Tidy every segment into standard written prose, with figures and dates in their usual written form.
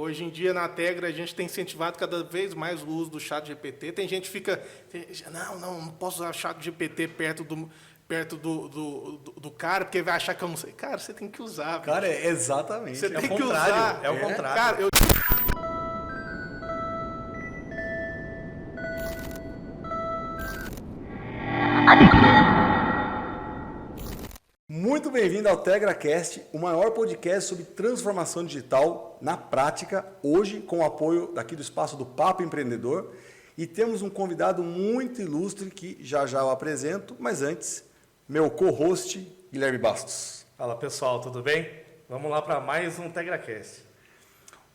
Hoje em dia, na Tegra, a gente tem incentivado cada vez mais o uso do chat GPT. Tem gente que fica, não posso usar o chat GPT perto do cara, porque vai achar que eu não sei. Cara, você tem que usar. Cara, exatamente. Você tem que usar. É o contrário. Cara, Muito bem-vindo ao TegraCast, o maior podcast sobre transformação digital na prática, hoje com o apoio daqui do espaço do Papo Empreendedor. E temos um convidado muito ilustre que já eu apresento, mas antes, meu co-host, Guilherme Bastos. Fala pessoal, tudo bem? Vamos lá para mais um TegraCast.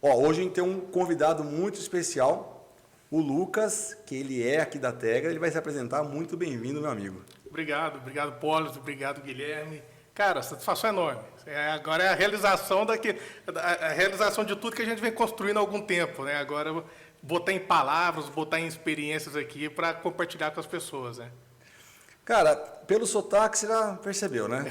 Hoje a gente tem um convidado muito especial, o Lucas, que ele é aqui da Tegra, ele vai se apresentar. Muito bem-vindo, meu amigo. Obrigado, Pólis, obrigado, Guilherme. Cara, satisfação enorme. Agora é a realização a realização de tudo que a gente vem construindo há algum tempo, né? Agora botar em palavras, botar em experiências aqui para compartilhar com as pessoas, né? Cara, pelo sotaque você já percebeu, né?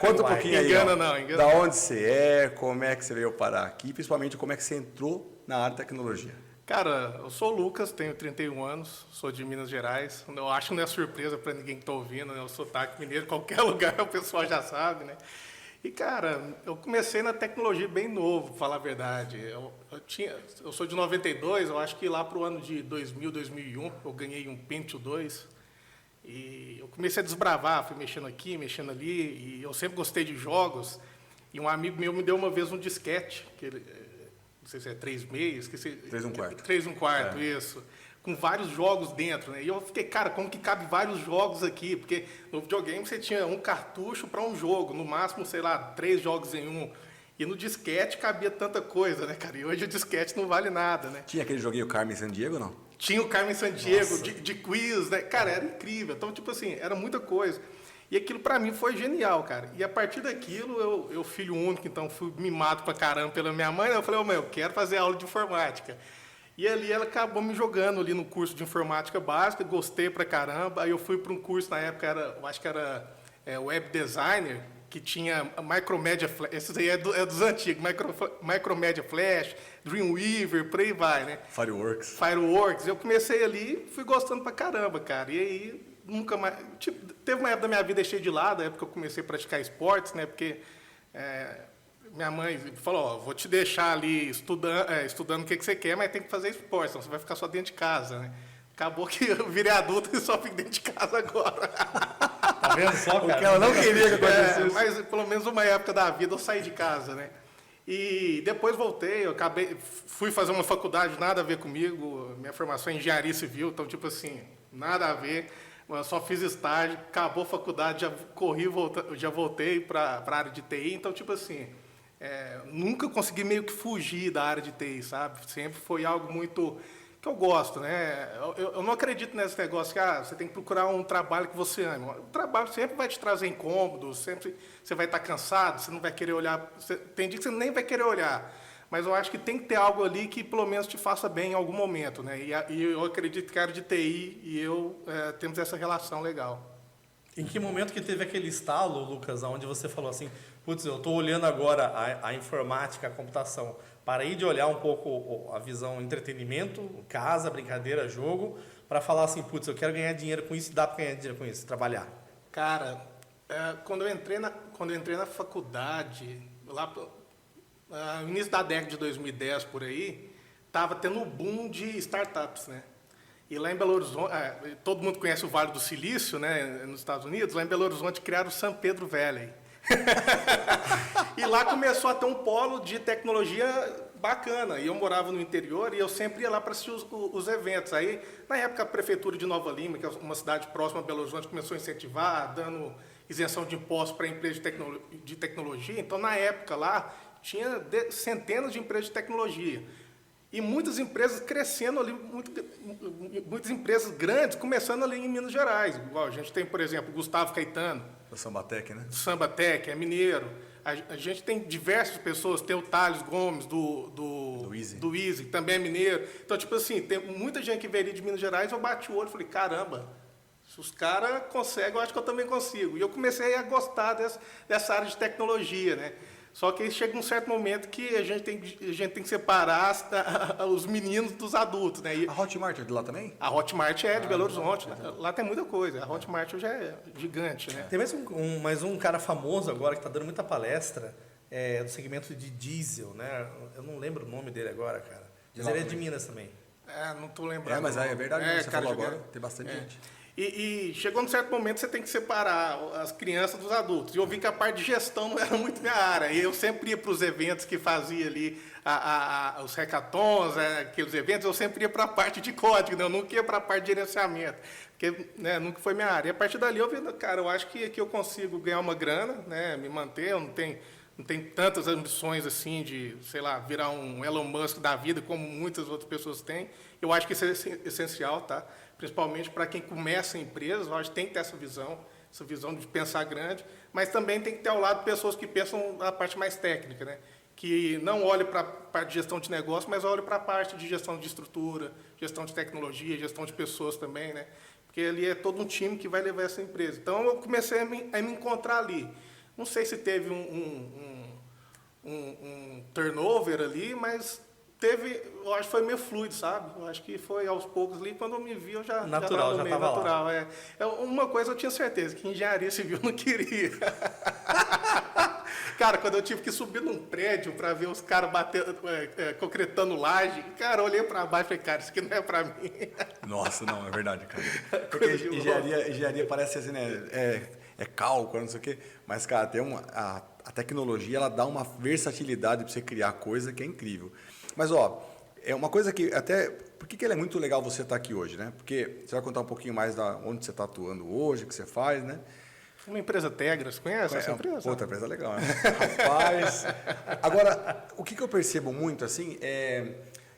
Conta um pouquinho aí. Engana. Da onde você é, como é que você veio parar aqui, principalmente como é que você entrou na área de tecnologia. Cara, eu sou o Lucas, tenho 31 anos, sou de Minas Gerais. Eu acho que não é surpresa para ninguém que está ouvindo, né? O sotaque mineiro, qualquer lugar o pessoal já sabe, né? E, cara, eu comecei na tecnologia bem novo, para falar a verdade. Eu sou de 92, eu acho que lá para o ano de 2000, 2001, eu ganhei um Pentium 2. E eu comecei a desbravar, fui mexendo aqui, mexendo ali, e eu sempre gostei de jogos. E um amigo meu me deu uma vez um disquete, não sei se é 3,6, esqueci. 3,1/4. 3,1/4, isso. Com vários jogos dentro, né? E eu fiquei, cara, como que cabe vários jogos aqui? Porque no videogame você tinha um cartucho para um jogo, no máximo, sei lá, 3 jogos em um. E no disquete cabia tanta coisa, né, cara? E hoje o disquete não vale nada, né? Tinha aquele joguinho Carmen Sandiego, não? Tinha o Carmen Sandiego, de quiz, né? Cara, era incrível. Então, tipo assim, era muita coisa. E aquilo pra mim foi genial, cara. E a partir daquilo, eu filho único, então fui mimado pra caramba pela minha mãe. Eu falei, eu quero fazer aula de informática. E ali ela acabou me jogando ali no curso de informática básica, gostei pra caramba. Aí eu fui para um curso, na época, eu acho que era web designer, que tinha Micromedia Flash, esses aí é dos antigos, Micromedia Flash, Dreamweaver, por aí vai, né? Fireworks. Eu comecei ali, fui gostando pra caramba, cara. E aí, nunca mais... teve uma época da minha vida cheia de lado, a época que eu comecei a praticar esportes, né? Porque minha mãe falou, vou te deixar ali estudando o que você quer, mas tem que fazer esporte, senão você vai ficar só dentro de casa, né? Acabou que eu virei adulto e só fico dentro de casa agora. Tá vendo só, cara? Porque ela não queria que acontecesse. Mas pelo menos uma época da vida eu saí de casa, né? E depois voltei, fui fazer uma faculdade, nada a ver comigo, minha formação é engenharia civil, então tipo assim, nada a ver, eu só fiz estágio, acabou a faculdade, já voltei para a área de TI, então tipo assim, nunca consegui meio que fugir da área de TI, sabe? Sempre foi algo muito... que eu gosto, né? Eu não acredito nesse negócio que você tem que procurar um trabalho que você ama. O trabalho sempre vai te trazer incômodos, sempre você vai estar cansado, você não vai querer olhar, tem dia que você nem vai querer olhar, mas eu acho que tem que ter algo ali que pelo menos te faça bem em algum momento, né? E eu acredito que a área de TI e eu temos essa relação legal. Em que momento que teve aquele estalo, Lucas, onde você falou assim, putz, eu estou olhando agora a informática, a computação, parei de olhar um pouco a visão entretenimento, casa, brincadeira, jogo, para falar assim, putz, eu quero ganhar dinheiro com isso, dá para ganhar dinheiro com isso, trabalhar? Cara, quando eu entrei na faculdade, lá no início da década de 2010, por aí, estava tendo um boom de startups, né? E lá em Belo Horizonte, todo mundo conhece o Vale do Silício, né, nos Estados Unidos, lá em Belo Horizonte criaram o San Pedro Valley. E lá começou a ter um polo de tecnologia bacana. E eu morava no interior e eu sempre ia lá para assistir os eventos. Aí, na época, a prefeitura de Nova Lima, que é uma cidade próxima a Belo Horizonte, começou a incentivar, dando isenção de impostos para empresas de tecnologia. Então, na época lá, tinha centenas de empresas de tecnologia. E muitas empresas crescendo ali, muitas empresas grandes começando ali em Minas Gerais. Igual a gente tem, por exemplo, Gustavo Caetano. O Sambatec, né? Sambatec, é mineiro. A gente tem diversas pessoas, tem o Thales Gomes, do Easy, que também é mineiro. Então, tipo assim, tem muita gente que veio ali de Minas Gerais, eu bati o olho e falei, caramba, se os caras conseguem, eu acho que eu também consigo. E eu comecei a gostar dessa área de tecnologia, né? Só que aí chega um certo momento que a gente tem que separar os meninos dos adultos, né? E A Hotmart é de lá também? a Hotmart é de Belo Horizonte, né? Lá tem muita coisa. A Hotmart já é gigante, né? Tem mais um cara famoso agora que está dando muita palestra do segmento de diesel, né? Eu não lembro o nome dele agora, cara. Mas ele é de Minas também. Não tô lembrando. Mas é verdade, você cara, falou agora, tem bastante gente. E chegou num certo momento você tem que separar as crianças dos adultos. E eu vi que a parte de gestão não era muito minha área. E eu sempre ia para os eventos que fazia ali, os hackathons, aqueles eventos, eu sempre ia para a parte de código, né? Eu nunca ia para a parte de gerenciamento, porque nunca foi minha área. E a partir dali eu vi, cara, eu acho que aqui eu consigo ganhar uma grana, né? Me manter, eu não tenho tantas ambições assim de, sei lá, virar um Elon Musk da vida, como muitas outras pessoas têm. Eu acho que isso é essencial, tá? Principalmente para quem começa em empresas, eu acho que tem que ter essa visão de pensar grande, mas também tem que ter ao lado pessoas que pensam a parte mais técnica, né? Que não olhem para a parte de gestão de negócio, mas olhem para a parte de gestão de estrutura, gestão de tecnologia, gestão de pessoas também, né? Porque ali é todo um time que vai levar essa empresa. Então, eu comecei a me encontrar ali. Não sei se teve um turnover ali, mas eu acho que foi meio fluido, sabe? Eu acho que foi aos poucos ali, quando eu me vi, eu já natural, já estava natural. Uma coisa eu tinha certeza, que engenharia civil eu não queria. Cara, quando eu tive que subir num prédio para ver os caras concretando laje, cara, eu olhei para baixo e falei, cara, isso aqui não é para mim. Nossa, não, é verdade, cara. Porque engenharia parece assim, né? É cálculo, não sei o quê. Mas, cara, a tecnologia, ela dá uma versatilidade para você criar coisa que é incrível. Mas, ó, é uma coisa que até... Por que ela é muito legal você estar aqui hoje, né? Porque você vai contar um pouquinho mais da onde você está atuando hoje, o que você faz, né? Uma empresa Tegra, você conhece essa empresa? Outra empresa legal, né? Rapaz... Agora, o que eu percebo muito, assim,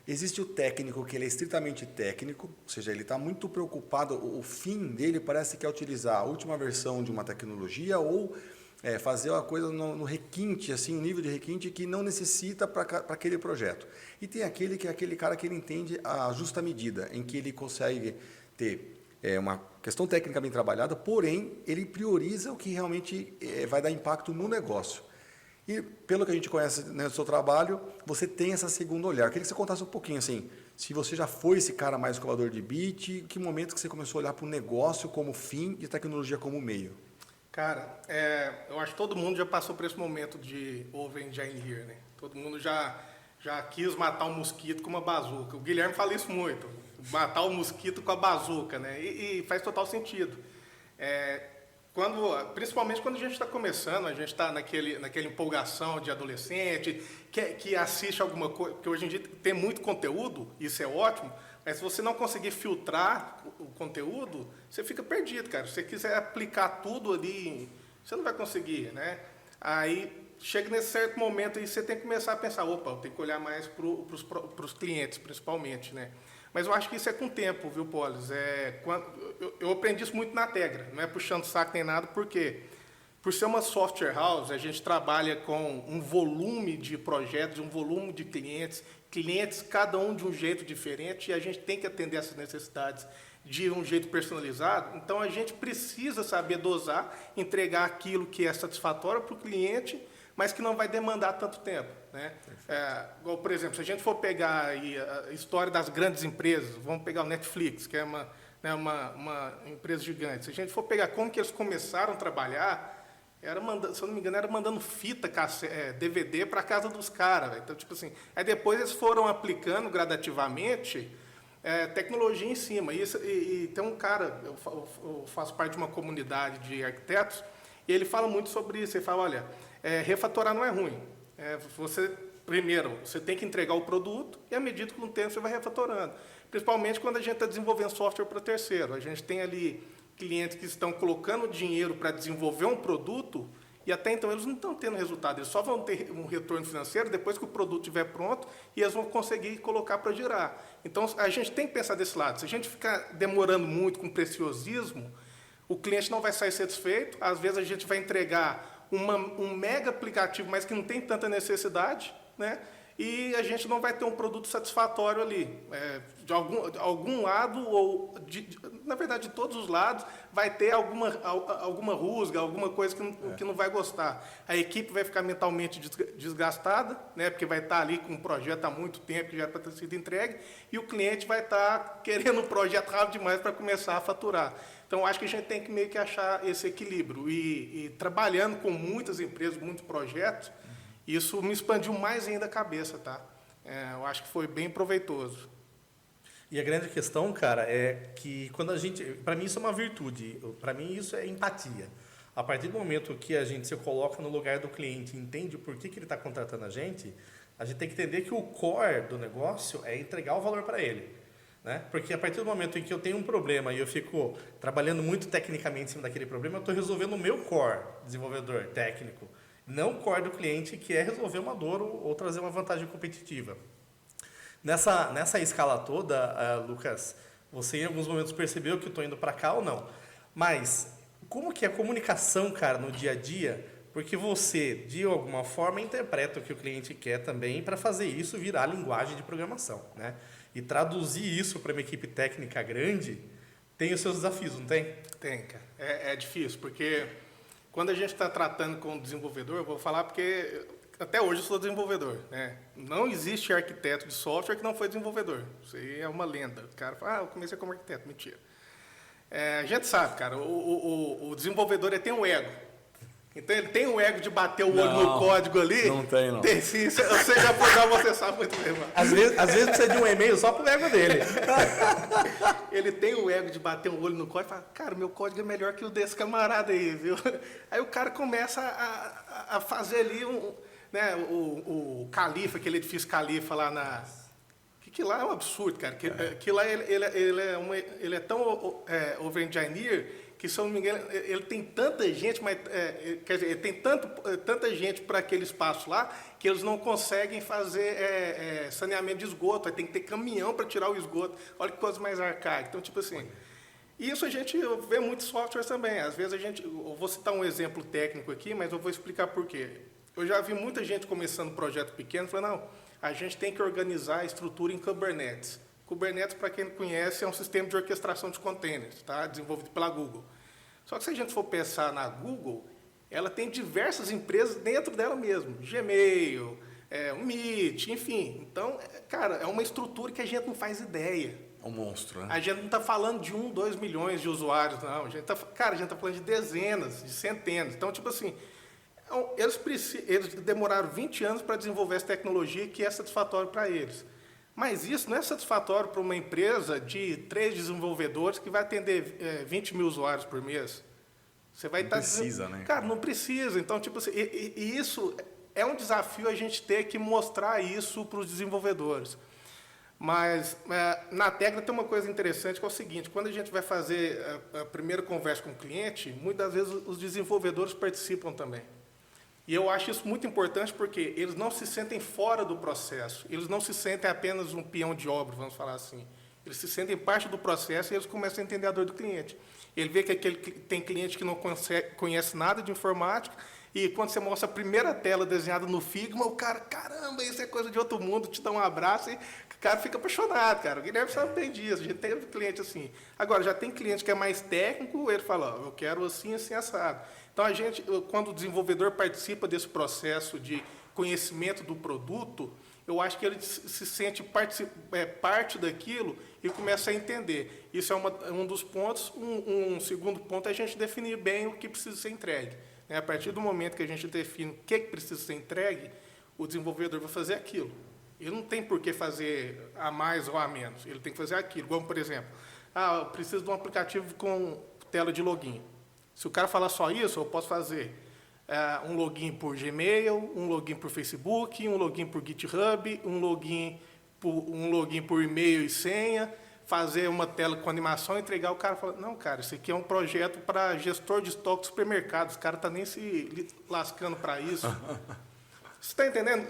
existe o técnico, que ele é estritamente técnico, ou seja, ele está muito preocupado, o fim dele parece que é utilizar a última versão de uma tecnologia ou fazer uma coisa no requinte, assim, um nível de requinte que não necessita para aquele projeto. E tem aquele que é aquele cara que ele entende a justa medida, em que ele consegue ter uma questão técnica bem trabalhada, porém, ele prioriza o que realmente vai dar impacto no negócio. E, pelo que a gente conhece, né, do seu trabalho, você tem essa segunda olhar. Eu queria que você contasse um pouquinho, assim, se você já foi esse cara mais escovador de beat, que momento que você começou a olhar para o negócio como fim e tecnologia como meio? Cara, eu acho que todo mundo já passou por esse momento de over engineer, né? Todo mundo já quis matar um mosquito com uma bazuca. O Guilherme fala isso muito, matar o mosquito com a bazuca, né? E faz total sentido. Principalmente quando a gente está começando, a gente está naquela empolgação de adolescente, que assiste alguma coisa, porque hoje em dia tem muito conteúdo, isso é ótimo, mas se você não conseguir filtrar o conteúdo, você fica perdido, cara. Se você quiser aplicar tudo ali, você não vai conseguir, né? Aí chega nesse certo momento e você tem que começar a pensar, opa, eu tenho que olhar mais para os clientes, principalmente, né? Mas eu acho que isso é com o tempo, viu, Polis? Eu aprendi isso muito na Tegra, não é puxando saco nem nada, porque por ser uma software house, a gente trabalha com um volume de projetos, um volume de clientes, cada um de um jeito diferente, e a gente tem que atender essas necessidades de um jeito personalizado. Então, a gente precisa saber dosar, entregar aquilo que é satisfatório para o cliente, mas que não vai demandar tanto tempo, né? Igual, por exemplo, se a gente for pegar aí a história das grandes empresas, vamos pegar o Netflix, que é uma empresa gigante. Se a gente for pegar como que eles começaram a trabalhar, se eu não me engano, era mandando fita, DVD para a casa dos caras. Então, tipo assim, aí depois eles foram aplicando gradativamente tecnologia em cima. E tem um cara, eu faço parte de uma comunidade de arquitetos, e ele fala muito sobre isso. Ele fala, olha, refatorar não é ruim. Primeiro, você tem que entregar o produto e, à medida que com o tempo, você vai refatorando. Principalmente quando a gente está desenvolvendo software para terceiro. A gente tem ali clientes que estão colocando dinheiro para desenvolver um produto e até então eles não estão tendo resultado. Eles só vão ter um retorno financeiro depois que o produto estiver pronto e eles vão conseguir colocar para girar. Então, a gente tem que pensar desse lado. Se a gente ficar demorando muito com preciosismo, o cliente não vai sair satisfeito. Às vezes, a gente vai entregar um mega aplicativo, mas que não tem tanta necessidade, né? E a gente não vai ter um produto satisfatório ali, de algum lado, ou na verdade, de todos os lados, vai ter alguma rusga, alguma coisa que não vai gostar. A equipe vai ficar mentalmente desgastada, né, porque vai estar ali com um projeto há muito tempo, que já está ter sido entregue, e o cliente vai estar querendo um projeto rápido demais para começar a faturar. Então, acho que a gente tem que meio que achar esse equilíbrio. E trabalhando com muitas empresas, muitos projetos, isso me expandiu mais ainda a cabeça, tá? Eu acho que foi bem proveitoso. E a grande questão, cara, é que quando a gente... Para mim isso é uma virtude, para mim isso é empatia. A partir do momento que a gente se coloca no lugar do cliente e entende o porquê que ele está contratando a gente tem que entender que o core do negócio é entregar o valor para ele. Né? Porque a partir do momento em que eu tenho um problema e eu fico trabalhando muito tecnicamente em cima daquele problema, eu estou resolvendo o meu core, desenvolvedor técnico, não o core do cliente, que é resolver uma dor ou trazer uma vantagem competitiva. Nessa escala toda, Lucas, você em alguns momentos percebeu que eu estou indo para cá ou não? Mas como que é a comunicação, cara, no dia a dia? Porque você, de alguma forma, interpreta o que o cliente quer também para fazer isso virar linguagem de programação, né? E traduzir isso para uma equipe técnica grande tem os seus desafios, não tem? Tem, cara. É difícil, porque quando a gente está tratando com o desenvolvedor, eu vou falar porque até hoje eu sou desenvolvedor, né? Não existe arquiteto de software que não foi desenvolvedor. Isso aí é uma lenda. O cara fala, eu comecei como arquiteto. Mentira. A gente sabe, cara, o desenvolvedor tem um ego. Então ele tem o ego de bater o olho no código ali. Não tem, não. Tem sim. Você já programou, você sabe muito bem, mano. Às vezes precisa de um e-mail só pro ego dele. Ele tem o ego de bater o olho no código e fala, cara, meu código é melhor que o desse camarada aí, viu? Aí o cara começa a fazer ali né, o Califa, aquele edifício Califa lá na... Que lá é um absurdo, cara. Que lá ele é tão over-engineer que, se eu não me engano, ele tem tanta gente, mas, quer dizer, ele tem tanta gente para aquele espaço lá que eles não conseguem fazer saneamento de esgoto. Aí tem que ter caminhão para tirar o esgoto. Olha que coisa mais arcaica. Então, tipo assim, isso a gente vê muitos softwares também. Às vezes eu vou citar um exemplo técnico aqui, mas eu vou explicar por quê. Eu já vi muita gente começando projeto pequeno, falando, não, a gente tem que organizar a estrutura em Kubernetes. Kubernetes, para quem não conhece, é um sistema de orquestração de containers, tá? Desenvolvido pela Google. Só que se a gente for pensar na Google, ela tem diversas empresas dentro dela mesmo. Gmail, o Meet, enfim. Então, cara, é uma estrutura que a gente não faz ideia. É um monstro, né? A gente não está falando de 1, 2 milhões de usuários, não. A gente está falando de dezenas, de centenas. Então, tipo assim, eles demoraram 20 anos para desenvolver essa tecnologia que é satisfatório para eles. Mas isso não é satisfatório para uma empresa de 3 desenvolvedores que vai atender 20 mil usuários por mês. Você vai não precisa, né? Cara, não precisa. Então, tipo assim, e isso é um desafio a gente ter que mostrar isso para os desenvolvedores. Mas na Tegra tem uma coisa interessante que é o seguinte, quando a gente vai fazer a primeira conversa com o cliente, muitas vezes os desenvolvedores participam também. E eu acho isso muito importante porque eles não se sentem fora do processo, eles não se sentem apenas um peão de obra, vamos falar assim. Eles se sentem parte do processo e eles começam a entender a dor do cliente. Ele vê que tem cliente que não conhece nada de informática e quando você mostra a primeira tela desenhada no Figma, o cara, caramba, isso é coisa de outro mundo, te dá um abraço e o cara fica apaixonado, cara. O Guilherme sabe bem disso, a gente teve cliente assim. Agora, já tem cliente que é mais técnico, ele fala, eu quero assim, assim, assado. Então, quando o desenvolvedor participa desse processo de conhecimento do produto, eu acho que ele se sente parte daquilo e começa a entender. Isso é um dos pontos. Um segundo ponto é a gente definir bem o que precisa ser entregue. A partir do momento que a gente define o que precisa ser entregue, o desenvolvedor vai fazer aquilo. Ele não tem por que fazer a mais ou a menos. Ele tem que fazer aquilo. Como, por exemplo, eu preciso de um aplicativo com tela de login. Se o cara falar só isso, eu posso fazer um login por Gmail, um login por Facebook, um login por GitHub, um login por e-mail e senha, fazer uma tela com animação, entregar, o cara fala, não, cara, isso aqui é um projeto para gestor de estoque de supermercados, o cara está nem se lascando para isso. Você está entendendo?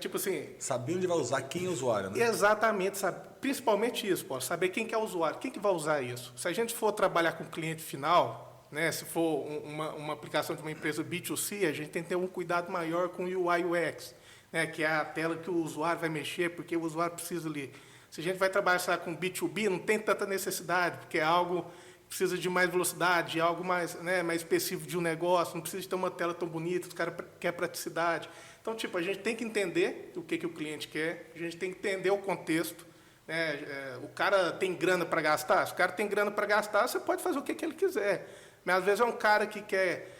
Tipo assim... Saber onde vai usar, quem é o usuário, né? Exatamente, sabe? Principalmente isso, pô, saber quem que é o usuário, quem que vai usar isso. Se a gente for trabalhar com cliente final, né, se for uma aplicação de uma empresa B2C, a gente tem que ter um cuidado maior com o UI UX, né, que é a tela que o usuário vai mexer, porque o usuário precisa ali Se a gente vai trabalhar, sei lá, com B2B, não tem tanta necessidade, porque é algo que precisa de mais velocidade, é algo mais, né, mais específico de um negócio, não precisa de ter uma tela tão bonita, os caras querem praticidade. Então, tipo, a gente tem que entender o que o cliente quer, a gente tem que entender o contexto. O cara tem grana para gastar? Se o cara tem grana para gastar, você pode fazer o que ele quiser. Mas, às vezes, é um cara que quer...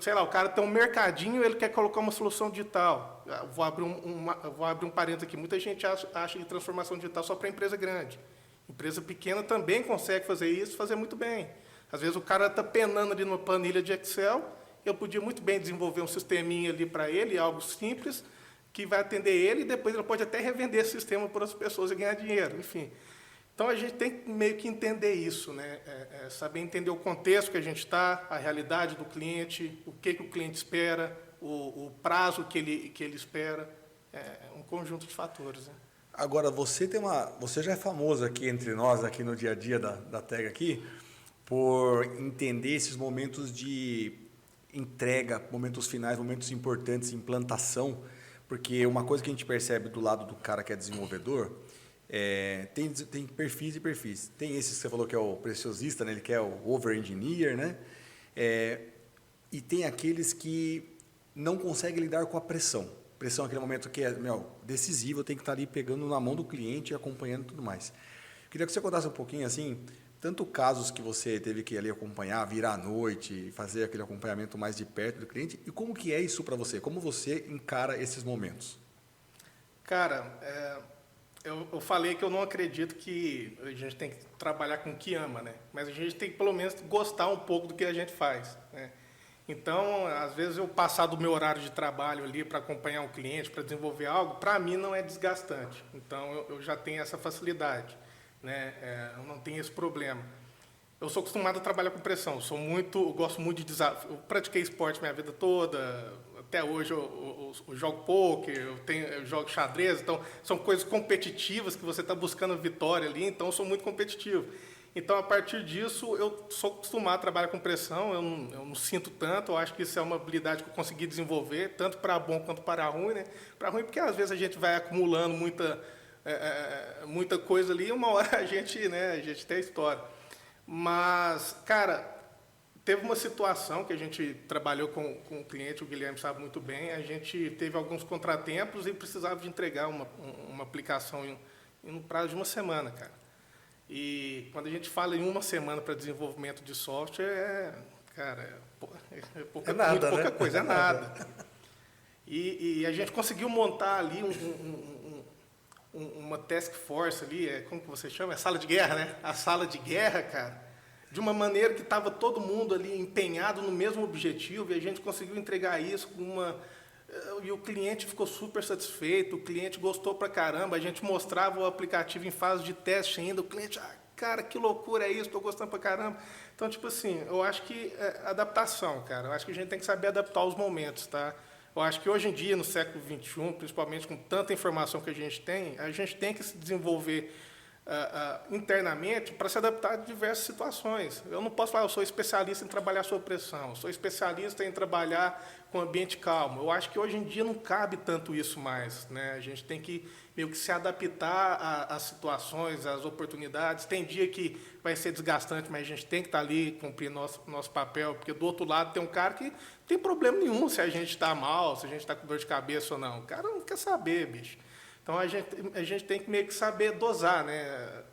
sei lá, o cara tem um mercadinho, ele quer colocar uma solução digital. Vou abrir um parênteses aqui. Muita gente acha que transformação digital só para empresa grande. Empresa pequena também consegue fazer isso, fazer muito bem. Às vezes o cara está penando ali numa planilha de Excel, eu podia muito bem desenvolver um sisteminha ali para ele, algo simples, que vai atender ele, e depois ele pode até revender esse sistema para outras pessoas e ganhar dinheiro, enfim. Então, a gente tem que meio que entender isso, né? Saber entender o contexto que a gente está, a realidade do cliente, o que o cliente espera, o prazo que ele espera, um conjunto de fatores. Né? Agora, você já é famoso aqui entre nós, aqui no dia a dia da TEG aqui, por entender esses momentos de entrega, momentos finais, momentos importantes, implantação, porque uma coisa que a gente percebe do lado do cara que é desenvolvedor, tem perfis e perfis. Tem esse que você falou que é o preciosista, né? Ele quer o over-engineer, né? E tem aqueles que não conseguem lidar com a pressão. Pressão é aquele momento que é decisivo, eu tenho que estar ali pegando na mão do cliente, acompanhando e tudo mais. Queria que você contasse um pouquinho, assim, tanto casos que você teve que ali acompanhar, virar à noite, fazer aquele acompanhamento mais de perto do cliente, e como que é isso para você? Como você encara esses momentos? Cara, eu falei que eu não acredito que a gente tem que trabalhar com o que ama, né? Mas a gente tem que, pelo menos, gostar um pouco do que a gente faz, né? Então, às vezes, eu passar do meu horário de trabalho ali para acompanhar um cliente, para desenvolver algo, para mim não é desgastante. Então, eu já tenho essa facilidade, né? Eu não tenho esse problema. Eu sou acostumado a trabalhar com pressão. Eu gosto muito de desafio. Eu pratiquei esporte minha vida toda. Até hoje eu jogo poker, eu jogo xadrez. Então, são coisas competitivas que você está buscando vitória ali. Então, eu sou muito competitivo. Então, a partir disso, eu sou acostumado a trabalhar com pressão. Eu não sinto tanto. Eu acho que isso é uma habilidade que eu consegui desenvolver, tanto para bom quanto para ruim, né? Para ruim porque, às vezes, a gente vai acumulando muita coisa ali e uma hora a gente tem a história. Mas, cara, teve uma situação que a gente trabalhou com o cliente, o Guilherme sabe muito bem, a gente teve alguns contratempos e precisava de entregar uma aplicação em um prazo de uma semana, cara. E quando a gente fala em uma semana para desenvolvimento de software, muito pouca coisa, é nada. E a gente conseguiu montar ali uma task force ali, como que você chama? É sala de guerra, né? A sala de guerra, cara, de uma maneira que estava todo mundo ali empenhado no mesmo objetivo e a gente conseguiu entregar isso e o cliente ficou super satisfeito, o cliente gostou pra caramba, a gente mostrava o aplicativo em fase de teste ainda, o cliente, cara, que loucura é isso, estou gostando pra caramba. Então, tipo assim, eu acho que adaptação, cara, eu acho que a gente tem que saber adaptar aos momentos, tá? Eu acho que hoje em dia, no século XXI, principalmente com tanta informação que a gente tem que se desenvolver internamente para se adaptar a diversas situações. Eu não posso falar, eu sou especialista em trabalhar sob pressão, eu sou especialista em trabalhar com ambiente calmo. Eu acho que hoje em dia não cabe tanto isso mais, né? A gente tem que meio que se adaptar às situações, às oportunidades. Tem dia que vai ser desgastante, mas a gente tem que estar ali, cumprir nosso papel, porque do outro lado tem um cara que não tem problema nenhum se a gente está mal, se a gente está com dor de cabeça ou não. O cara não quer saber, bicho. Então, a gente tem que meio que saber dosar, né?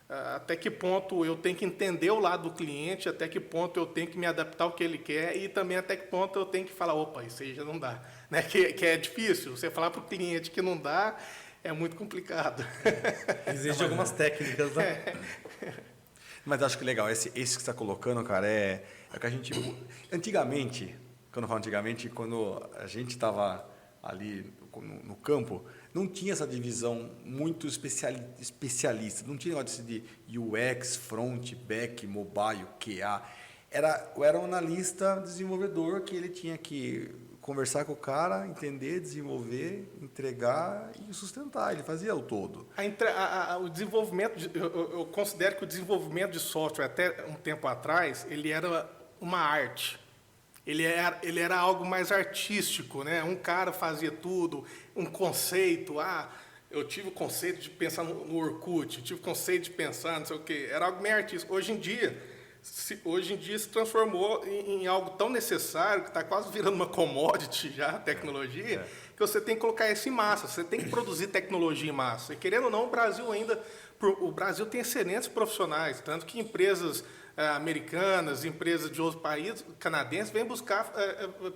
Até que ponto eu tenho que entender o lado do cliente, até que ponto eu tenho que me adaptar ao que ele quer e também até que ponto eu tenho que falar, opa, isso aí já não dá. Né? Que é difícil. Você falar para o cliente que não dá é muito complicado. Existem algumas técnicas, né? Mas acho que legal, esse que você está colocando, cara, é que a gente... Antigamente, quando eu falo antigamente, quando a gente estava ali no campo, não tinha essa divisão muito especialista, não tinha negócio de UX, front, back, mobile, QA. Eu era um analista desenvolvedor que ele tinha que conversar com o cara, entender, desenvolver, entregar e sustentar. Ele fazia o todo. O desenvolvimento, eu considero que o desenvolvimento de software até um tempo atrás, ele era uma arte. Ele era algo mais artístico, né? Um cara fazia tudo, um conceito, Eu tive o conceito de pensar no Orkut, eu tive o conceito de pensar, não sei o quê. Era algo meio artístico. Hoje em dia se transformou em algo tão necessário, que está quase virando uma commodity já, a tecnologia, que você tem que colocar isso em massa, você tem que produzir tecnologia em massa. E querendo ou não, o Brasil tem excelentes profissionais, tanto que empresas americanas, empresas de outros países, canadenses, vêm buscar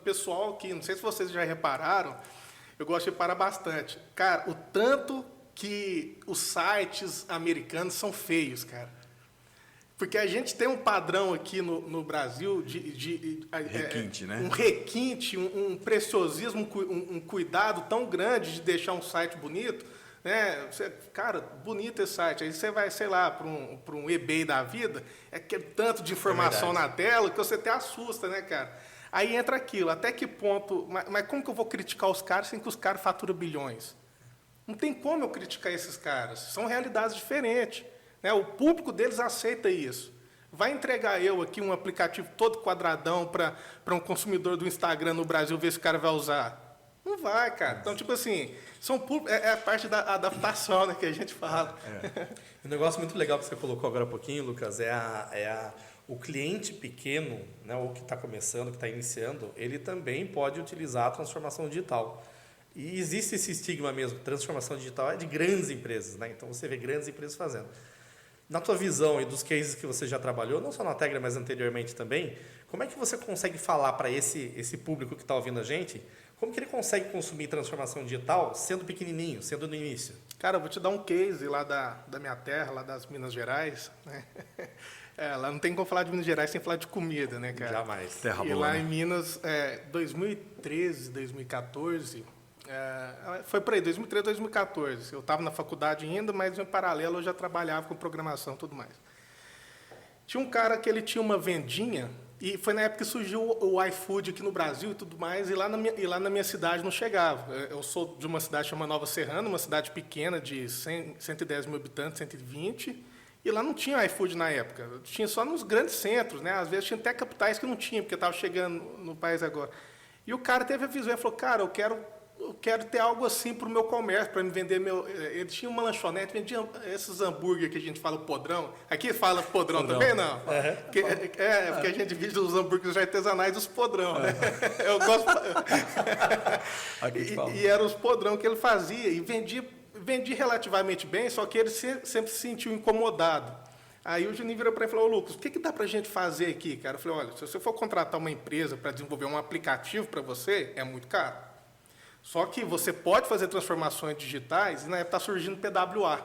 pessoal que, não sei se vocês já repararam, eu gosto de reparar bastante. Cara, o tanto que os sites americanos são feios, cara. Porque a gente tem um padrão aqui no Brasil de requinte, né? Um requinte, um preciosismo, um cuidado tão grande de deixar um site bonito, né? Cara, bonito esse site. Aí você vai, sei lá, para um eBay da vida, é aquele tanto de informação na tela que você até assusta, né, cara? Aí entra aquilo, até que ponto... Mas como que eu vou criticar os caras sem que os caras faturam bilhões? Não tem como eu criticar esses caras. São realidades diferentes. Né? O público deles aceita isso. Vai entregar eu aqui um aplicativo todo quadradão para um consumidor do Instagram no Brasil ver se o cara vai usar? Não vai, cara. Então, tipo assim, é a parte da adaptação, né, que a gente fala. Um negócio muito legal que você colocou agora há pouquinho, Lucas, o cliente pequeno, né, ou que está começando, que está iniciando, ele também pode utilizar a transformação digital. E existe esse estigma mesmo, transformação digital é de grandes empresas, né? Então você vê grandes empresas fazendo. Na tua visão e dos cases que você já trabalhou, não só na Tegra, mas anteriormente também, como é que você consegue falar para esse público que está ouvindo a gente, como que ele consegue consumir transformação digital sendo pequenininho, sendo no início? Cara, eu vou te dar um case lá da minha terra, lá das Minas Gerais, né? Lá não tem como falar de Minas Gerais sem falar de comida, né, cara? Jamais. Terra E boa, lá né? em Minas, 2013, 2014... foi por aí, 2013, 2014. Eu estava na faculdade ainda, mas em paralelo eu já trabalhava com programação e tudo mais. Tinha um cara que ele tinha uma vendinha, e foi na época que surgiu o iFood aqui no Brasil e tudo mais, e lá na minha cidade não chegava. Eu sou de uma cidade chamada Nova Serrana, uma cidade pequena de 110 mil habitantes, 120, e lá não tinha iFood na época. Tinha só nos grandes centros, né? Às vezes tinha até capitais que não tinha, porque estava chegando no país agora. E o cara teve a visão e falou, cara, eu quero ter algo assim para o meu comércio, para me vender meu... Ele tinha uma lanchonete, vendia esses hambúrguer que a gente fala podrão. Aqui fala podrão também, não? Porque a gente vende os hambúrgueres artesanais dos podrão, né? Eu gosto... E eram os podrão que ele fazia, e vendia relativamente bem, só que ele sempre se sentiu incomodado. Aí o Juninho virou para ele e falou, Lucas, o que dá para a gente fazer aqui, cara? Eu falei, olha, se você for contratar uma empresa para desenvolver um aplicativo para você, é muito caro. Só que você pode fazer transformações digitais e na época está surgindo o PWA.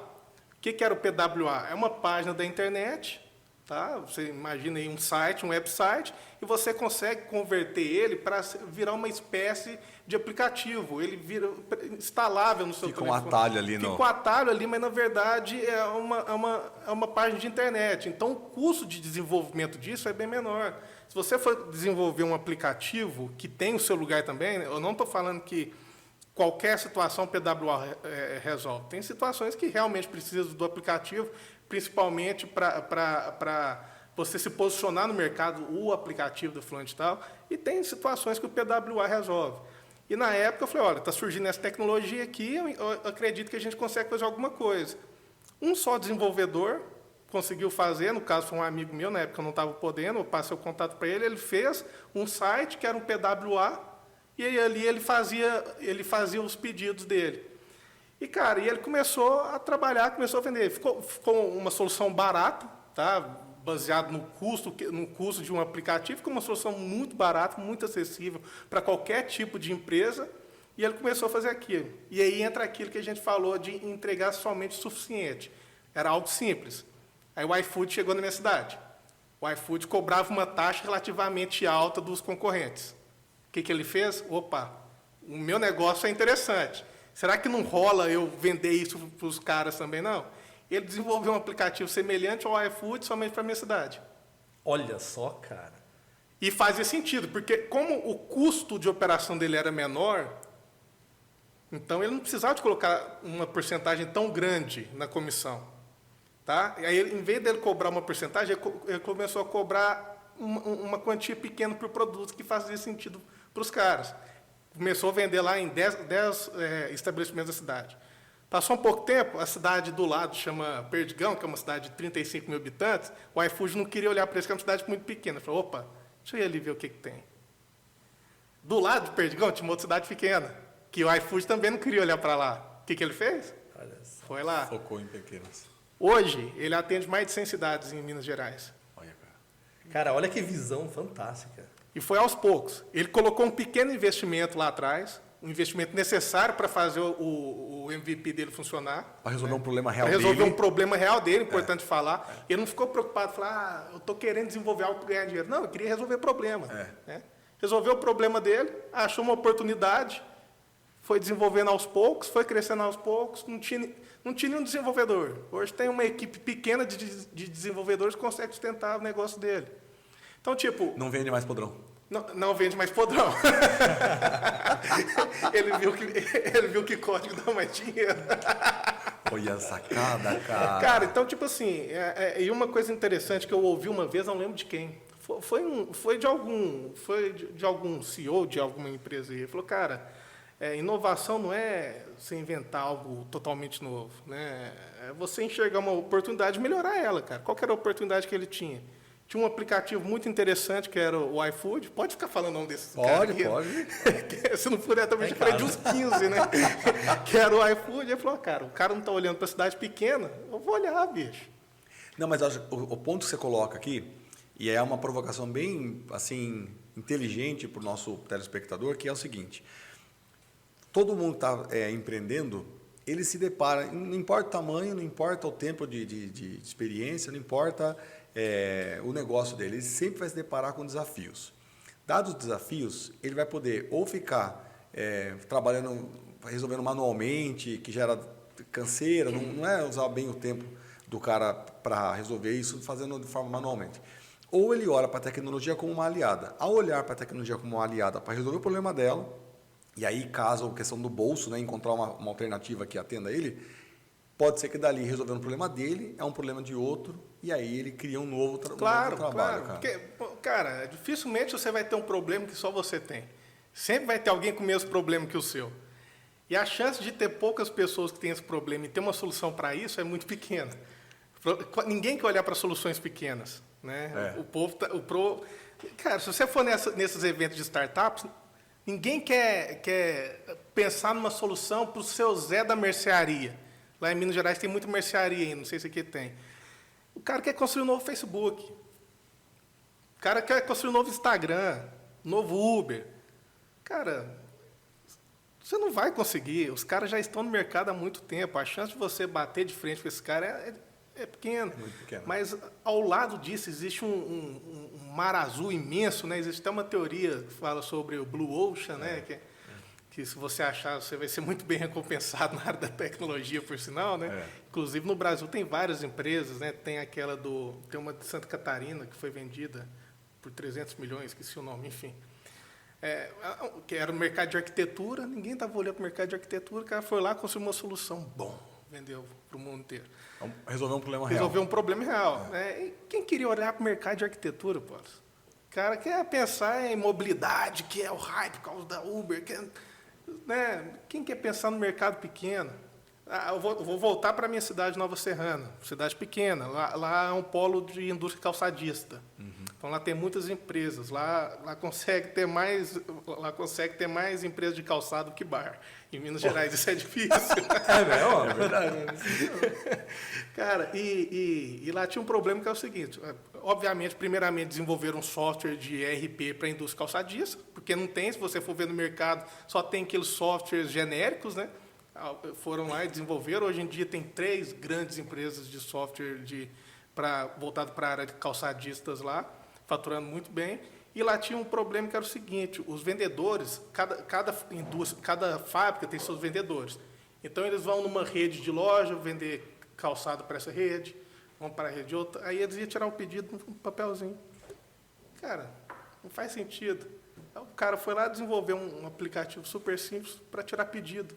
O que era o PWA? É uma página da internet, tá? Você imagina aí um site, um website, e você consegue converter ele para virar uma espécie de aplicativo. Ele vira instalável no seu telefone. Fica um atalho ali. Fica um atalho ali, mas na verdade é uma página de internet. Então o custo de desenvolvimento disso é bem menor. Se você for desenvolver um aplicativo que tem o seu lugar também, eu não estou falando que qualquer situação o PWA resolve. Tem situações que realmente precisam do aplicativo, principalmente para você se posicionar no mercado, o aplicativo do Fluent e tal, e tem situações que o PWA resolve. E na época eu falei, olha, está surgindo essa tecnologia aqui, eu acredito que a gente consegue fazer alguma coisa. Um só desenvolvedor conseguiu fazer, no caso foi um amigo meu, na época eu não estava podendo, eu passei o contato para ele, ele fez um site que era um PWA, e aí ali ele fazia os pedidos dele. E, cara, ele começou a trabalhar, começou a vender. Ficou uma solução barata, tá? Baseado no custo de um aplicativo, ficou uma solução muito barata, muito acessível para qualquer tipo de empresa, e ele começou a fazer aquilo. E aí entra aquilo que a gente falou de entregar somente o suficiente. Era algo simples. Aí o iFood chegou na minha cidade. O iFood cobrava uma taxa relativamente alta dos concorrentes. O que ele fez? Opa, o meu negócio é interessante. Será que não rola eu vender isso para os caras também? Não. Ele desenvolveu um aplicativo semelhante ao iFood somente para a minha cidade. Olha só, cara. E fazia sentido, porque como o custo de operação dele era menor, então ele não precisava de colocar uma porcentagem tão grande na comissão. Tá? E aí, em vez dele cobrar uma porcentagem, ele começou a cobrar uma quantia pequena por produto que fazia sentido para os caras. Começou a vender lá em 10 estabelecimentos da cidade. Passou um pouco tempo, a cidade do lado chama Perdigão, que é uma cidade de 35 mil habitantes, o iFood não queria olhar para isso, que é uma cidade muito pequena. Falou, opa, deixa eu ir ali ver o que tem. Do lado de Perdigão tinha uma outra cidade pequena, que o iFood também não queria olhar para lá. O que ele fez? Foi lá. Focou em pequenas. Hoje, ele atende mais de 100 cidades em Minas Gerais. Olha, cara. Cara, olha que visão fantástica. E foi aos poucos. Ele colocou um pequeno investimento lá atrás, um investimento necessário para fazer o MVP dele funcionar. Para resolver um problema real Para resolver dele. um problema real dele, importante falar. Ele não ficou preocupado, falar, eu estou querendo desenvolver algo para ganhar dinheiro. Não, eu queria resolver problema. Né? Resolveu o problema dele, achou uma oportunidade, foi desenvolvendo aos poucos, foi crescendo aos poucos, não tinha nenhum desenvolvedor. Hoje tem uma equipe pequena de desenvolvedores que consegue sustentar o negócio dele. Então, tipo... Não vende mais podrão. Não vende mais podrão. ele viu que código dá mais dinheiro. Olha a sacada, cara. Cara, então, tipo assim, e uma coisa interessante que eu ouvi uma vez, não lembro de quem, foi de algum CEO de alguma empresa aí. Ele falou, cara, inovação não é você inventar algo totalmente novo, né? É você enxergar uma oportunidade e melhorar ela, cara. Qual que era a oportunidade que ele tinha? Tinha um aplicativo muito interessante, que era o iFood. Pode ficar falando o nome desses caras aqui? Pode. Se não puder, também já falei de uns 15, né? Que era o iFood. Ele falou, cara, o cara não está olhando para a cidade pequena, eu vou olhar, bicho. Não, mas o ponto que você coloca aqui, e é uma provocação bem, assim, inteligente para o nosso telespectador, que é o seguinte. Todo mundo que está empreendendo, ele se depara, não importa o tamanho, não importa o tempo de experiência, não importa... o negócio dele, ele sempre vai se deparar com desafios. Dados os desafios, ele vai poder ou ficar trabalhando, resolvendo manualmente, que gera canseira, não é usar bem o tempo do cara para resolver isso fazendo de forma manualmente. Ou ele olha para a tecnologia como uma aliada. Ao olhar para a tecnologia como uma aliada para resolver o problema dela, e aí caso a questão do bolso, né, encontrar uma alternativa que atenda ele, pode ser que dali, resolvendo o problema dele, é um problema de outro, e aí ele cria um novo trabalho. Claro. Cara. Porque, cara, dificilmente você vai ter um problema que só você tem. Sempre vai ter alguém com o mesmo problema que o seu. E a chance de ter poucas pessoas que têm esse problema e ter uma solução para isso é muito pequena. Ninguém quer olhar para soluções pequenas, né? Cara, se você for nesses eventos de startups, ninguém quer pensar numa solução para o seu Zé da mercearia. Lá em Minas Gerais tem muita mercearia ainda, não sei se aqui tem. O cara quer construir um novo Facebook. O cara quer construir um novo Instagram, um novo Uber. Cara, você não vai conseguir. Os caras já estão no mercado há muito tempo. A chance de você bater de frente com esse cara é pequena. É muito pequena. Mas, ao lado disso, existe um mar azul imenso, né? Existe até uma teoria que fala sobre o Blue Ocean, né? Que se você achar, você vai ser muito bem recompensado na área da tecnologia, por sinal, né? Inclusive, no Brasil tem várias empresas, né? Tem uma de Santa Catarina que foi vendida por 300 milhões, esqueci o nome, enfim. Que era no mercado de arquitetura, ninguém estava olhando para o mercado de arquitetura, o cara foi lá, construiu uma solução, vendeu para o mundo inteiro. Resolveu um problema real. Resolveu um problema real. Né? E quem queria olhar para o mercado de arquitetura, pô? O cara quer pensar em mobilidade, que é o hype por causa da Uber, né? Quem quer pensar no mercado pequeno? Eu vou voltar para a minha cidade, Nova Serrana, cidade pequena. Lá é um polo de indústria calçadista. Então, lá tem muitas empresas. Lá consegue ter mais empresas de calçado que bar. Em Minas Gerais isso é difícil. É verdade. Cara, e lá tinha um problema que é o seguinte. Obviamente, primeiramente, desenvolveram um software de ERP para a indústria calçadista, porque não tem, se você for ver no mercado, só tem aqueles softwares genéricos, né? Foram lá e desenvolveram. Hoje em dia tem 3 grandes empresas de software voltado para a área de calçadistas lá, faturando muito bem. E lá tinha um problema que era o seguinte, os vendedores, cada fábrica tem seus vendedores. Então, eles vão numa rede de loja, vender calçado para essa rede, vão para a rede de outra, aí eles iam tirar o pedido num papelzinho. Cara, não faz sentido. Então, o cara foi lá desenvolver um aplicativo super simples para tirar pedido.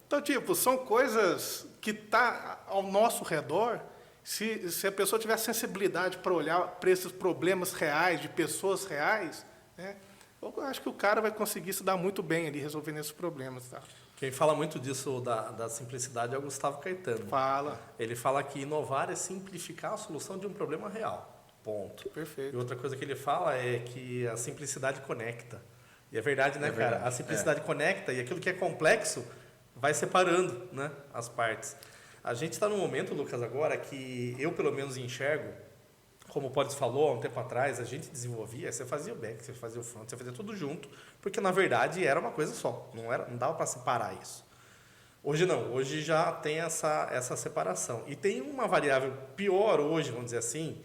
Então, são coisas que estão ao nosso redor. Se a pessoa tiver sensibilidade para olhar para esses problemas reais, de pessoas reais, né, eu acho que o cara vai conseguir se dar muito bem ali resolvendo esses problemas. Tá? Quem fala muito disso da simplicidade é o Gustavo Caetano. Fala. Ele fala que inovar é simplificar a solução de um problema real. Ponto. Perfeito. E outra coisa que ele fala é que a simplicidade conecta. E é verdade, né, É cara? verdade. A simplicidade conecta e aquilo que é complexo vai separando, né, as partes. A gente está num momento, Lucas, agora que eu pelo menos enxergo, como o Polis falou há um tempo atrás, a gente desenvolvia, você fazia o back, você fazia o front, você fazia tudo junto, porque na verdade era uma coisa só, não dava para separar isso. Hoje não, hoje já tem essa separação. E tem uma variável pior hoje, vamos dizer assim,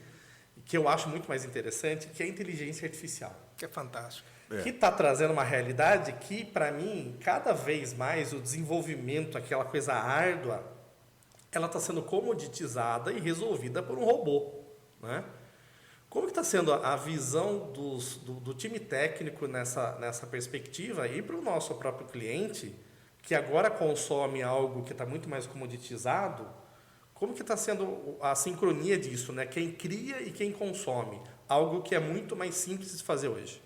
que eu acho muito mais interessante, que é a inteligência artificial. Que é fantástico. Que está trazendo uma realidade que, para mim, cada vez mais o desenvolvimento, aquela coisa árdua, ela está sendo comoditizada e resolvida por um robô, né? Como que está sendo a visão do time técnico nessa perspectiva e para o nosso próprio cliente, que agora consome algo que está muito mais comoditizado, como que está sendo a sincronia disso, né? Quem cria e quem consome, algo que é muito mais simples de fazer hoje.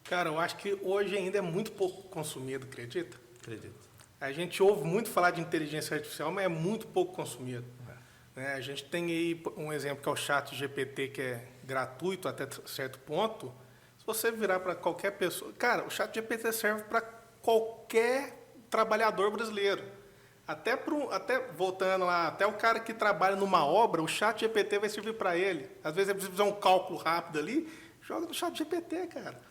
Cara, eu acho que hoje ainda é muito pouco consumido, acredita? Acredito. A gente ouve muito falar de inteligência artificial, mas é muito pouco consumido. Né? A gente tem aí um exemplo que é o ChatGPT, que é gratuito até certo ponto. Se você virar para qualquer pessoa... Cara, o ChatGPT serve para qualquer trabalhador brasileiro. Até voltando lá, até o cara que trabalha numa obra, o ChatGPT vai servir para ele. Às vezes é preciso fazer um cálculo rápido ali, joga no ChatGPT, cara.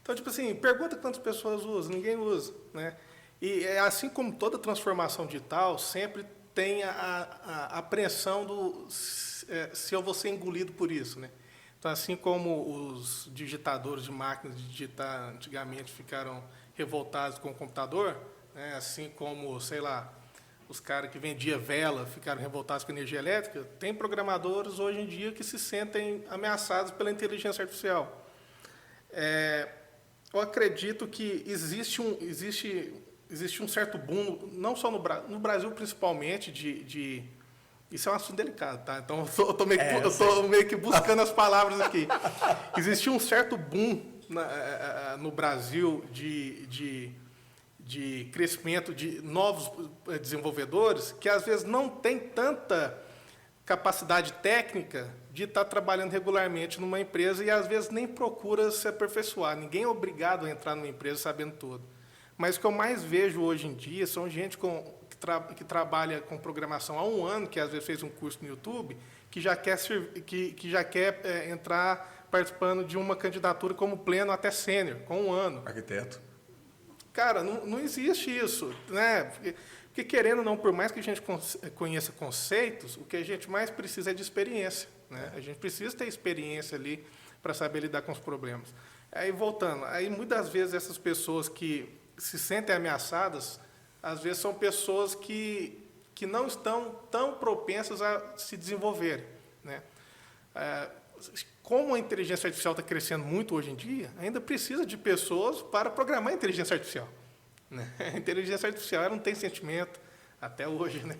Então, tipo assim, pergunta quantas pessoas usam, ninguém usa, né? E é assim como toda transformação digital, sempre tem a apreensão se eu vou ser engolido por isso, né? Então, assim como os digitadores de máquinas de digitar antigamente ficaram revoltados com o computador, né? Assim como, sei lá, os caras que vendiam vela ficaram revoltados com a energia elétrica, tem programadores hoje em dia que se sentem ameaçados pela inteligência artificial. Eu acredito que existe um certo boom, não só no Brasil principalmente, isso é um assunto delicado, tá? Então eu tô meio que buscando as palavras aqui. Existe um certo boom no Brasil de crescimento de novos desenvolvedores que às vezes não tem tanta capacidade técnica de estar trabalhando regularmente numa empresa e às vezes nem procura se aperfeiçoar. Ninguém é obrigado a entrar numa empresa sabendo tudo. Mas o que eu mais vejo hoje em dia são gente que trabalha com programação há um ano, que às vezes fez um curso no YouTube, que já quer entrar participando de uma candidatura como pleno até sênior, com um ano. Arquiteto. Cara, não existe isso, né? Porque querendo ou não, por mais que a gente conheça conceitos, o que a gente mais precisa é de experiência, né? A gente precisa ter experiência ali para saber lidar com os problemas. Aí, voltando, muitas vezes essas pessoas que se sentem ameaçadas, às vezes são pessoas que não estão tão propensas a se desenvolverem, né? Como a inteligência artificial está crescendo muito hoje em dia, ainda precisa de pessoas para programar a inteligência artificial, né? A inteligência artificial ela não tem sentimento, até hoje, né?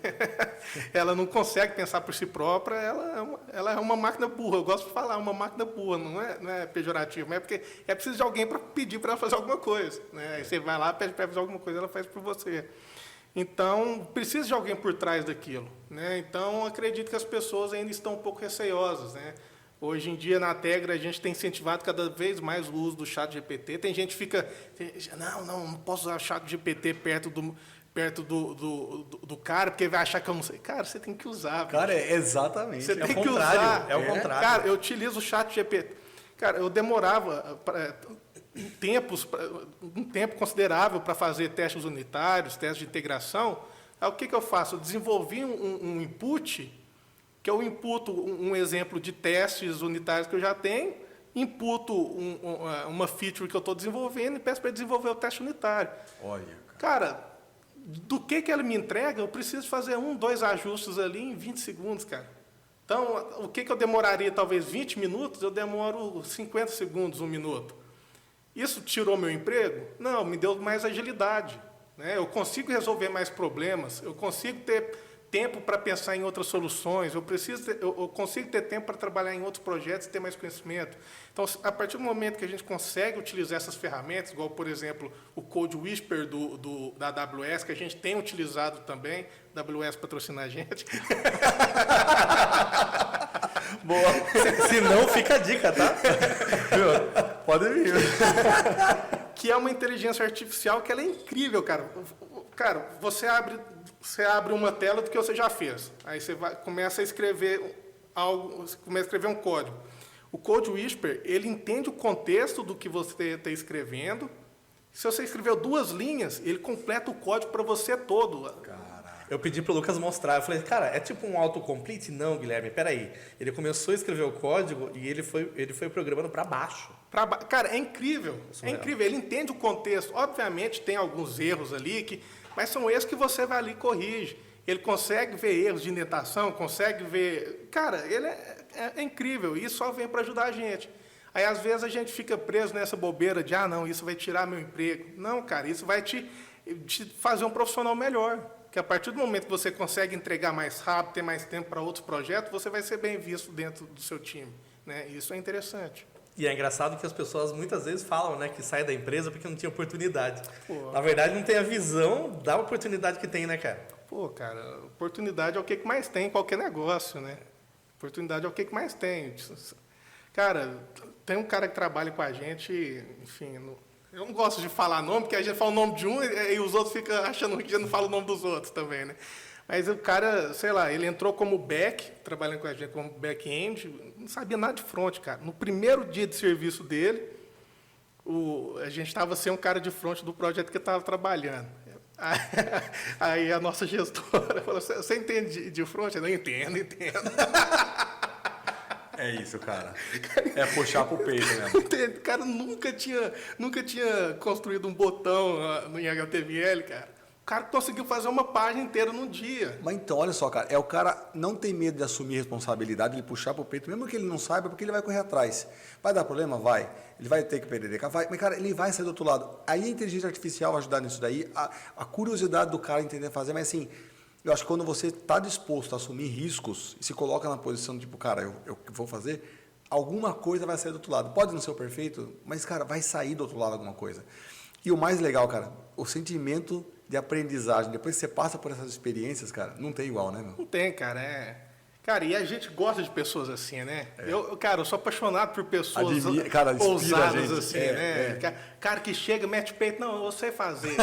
Ela não consegue pensar por si própria, ela é uma máquina burra. Eu gosto de falar, uma máquina burra, não é pejorativo, mas é porque é preciso de alguém para pedir para ela fazer alguma coisa, né? Aí você vai lá, pede para fazer alguma coisa, ela faz por você. Então, precisa de alguém por trás daquilo, né? Então, acredito que as pessoas ainda estão um pouco receosas, né? Hoje em dia, na Tegra, a gente tem incentivado cada vez mais o uso do ChatGPT. Tem gente que fica... Não posso usar o ChatGPT perto do cara, porque vai achar que eu não sei. Cara, você tem que usar. Cara, exatamente. Você tem que usar. É o contrário. Cara, eu utilizo o ChatGPT. Cara, eu demorava um tempo considerável para fazer testes unitários, testes de integração. Aí o que eu faço? Eu desenvolvi um input, que eu imputo um exemplo de testes unitários que eu já tenho, imputo uma feature que eu estou desenvolvendo e peço para ele desenvolver o teste unitário. Olha, cara, do que ele me entrega, eu preciso fazer 2 ajustes ali em 20 segundos, cara. Então, o que eu demoraria talvez 20 minutos, eu demoro 50 segundos, 1 minuto. Isso tirou meu emprego? Não, me deu mais agilidade, né? Eu consigo resolver mais problemas, eu consigo ter tempo para pensar em outras soluções, eu consigo ter tempo para trabalhar em outros projetos e ter mais conhecimento. Então, a partir do momento que a gente consegue utilizar essas ferramentas, igual, por exemplo, o Code Whisper da AWS, que a gente tem utilizado também, a AWS patrocina a gente. Boa. Se não, fica a dica, tá? Pode vir. Que é uma inteligência artificial que ela é incrível, cara. Cara, você abre uma tela do que você já fez. Aí você começa a escrever você começa a escrever um código. O Code Whisper, ele entende o contexto do que você está escrevendo. Se você escreveu 2 linhas, ele completa o código para você todo. Eu pedi pro Lucas mostrar. Eu falei, cara, é tipo um autocomplete? Não, Guilherme, peraí. Ele começou a escrever o código e ele foi programando para baixo. Cara, é incrível. É incrível. Ele entende o contexto. Obviamente, tem alguns erros ali, mas são erros que você vai ali e corrige. Ele consegue ver erros de indentação, consegue ver... Cara, ele é incrível. E isso só vem para ajudar a gente. Aí, às vezes, a gente fica preso nessa bobeira de, não, isso vai tirar meu emprego. Não, cara, isso vai te fazer um profissional melhor. Que a partir do momento que você consegue entregar mais rápido, ter mais tempo para outros projetos, você vai ser bem visto dentro do seu time, né? Isso é interessante. E é engraçado que as pessoas muitas vezes falam, né, que sai da empresa porque não tinha oportunidade. Pô. Na verdade, não tem a visão da oportunidade que tem, né, cara? Pô, cara, oportunidade é o que mais tem em qualquer negócio, né? Oportunidade é o que mais tem. Cara, tem um cara que trabalha com a gente, enfim... Eu não gosto de falar nome, porque a gente fala o nome de um e os outros ficam achando que a gente não fala o nome dos outros também, né? Mas o cara, sei lá, ele entrou como back, trabalhando com a gente como back-end, não sabia nada de front, cara. No primeiro dia de serviço dele, a gente estava sem um cara de front do projeto que estava trabalhando. Aí a nossa gestora falou, você entende de front? Eu não entendo. É isso, cara. É puxar pro peito mesmo. O cara nunca tinha construído um botão em HTML, cara. O cara conseguiu fazer uma página inteira num dia. Mas então, olha só, cara, o cara não tem medo de assumir responsabilidade, ele puxar pro peito, mesmo que ele não saiba, porque ele vai correr atrás. Vai dar problema? Vai. Ele vai ter que perder, vai. Mas, cara, ele vai sair do outro lado. Aí a inteligência artificial vai ajudar nisso daí, a curiosidade do cara entender fazer, mas assim... Eu acho que quando você está disposto a assumir riscos e se coloca na posição de, tipo, cara, eu vou fazer, alguma coisa vai sair do outro lado. Pode não ser o perfeito, mas, cara, vai sair do outro lado alguma coisa. E o mais legal, cara, o sentimento de aprendizagem, depois que você passa por essas experiências, cara, não tem igual, né, meu? Não tem, cara, Cara, e a gente gosta de pessoas assim, né? Cara, eu sou apaixonado por pessoas ousadas assim, né? Cara que chega, mete peito, não, eu sei fazer.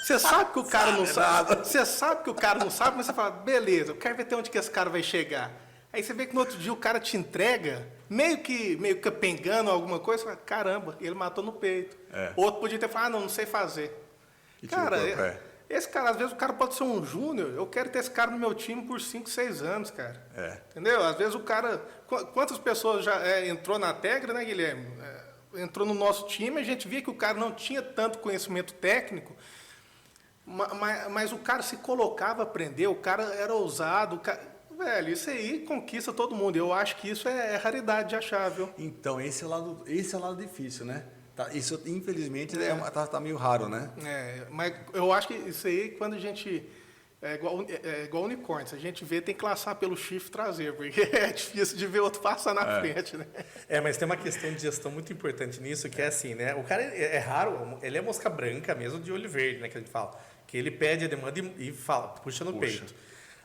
Você sabe que o cara não sabe. Você sabe que o cara não sabe, mas você fala, beleza, eu quero ver até onde que esse cara vai chegar. Aí você vê que no outro dia o cara te entrega, meio que capengando alguma coisa, você fala, caramba, ele matou no peito. Outro podia ter falado, não sei fazer. E cara, esse cara, às vezes o cara pode ser um júnior, eu quero ter esse cara no meu time por 5, 6 anos, cara. Entendeu? Às vezes o cara... Quantas pessoas já entrou na Tegra, né, Guilherme? Entrou no nosso time, a gente via que o cara não tinha tanto conhecimento técnico, mas o cara se colocava a aprender, o cara era ousado, velho, isso aí conquista todo mundo. Eu acho que isso é raridade de achar, viu? Então, esse é o lado difícil, né? Isso, infelizmente, tá meio raro, né? Mas eu acho que isso aí, quando a gente... É igual unicórnio. Se a gente vê, tem que laçar pelo chifre traseiro, porque é difícil de ver outro passar na frente, né? Mas tem uma questão de gestão muito importante nisso, que é assim, né? O cara é raro, ele é mosca branca mesmo, de olho verde, né? Que a gente fala. Que ele pede a demanda e fala, puxa no peito.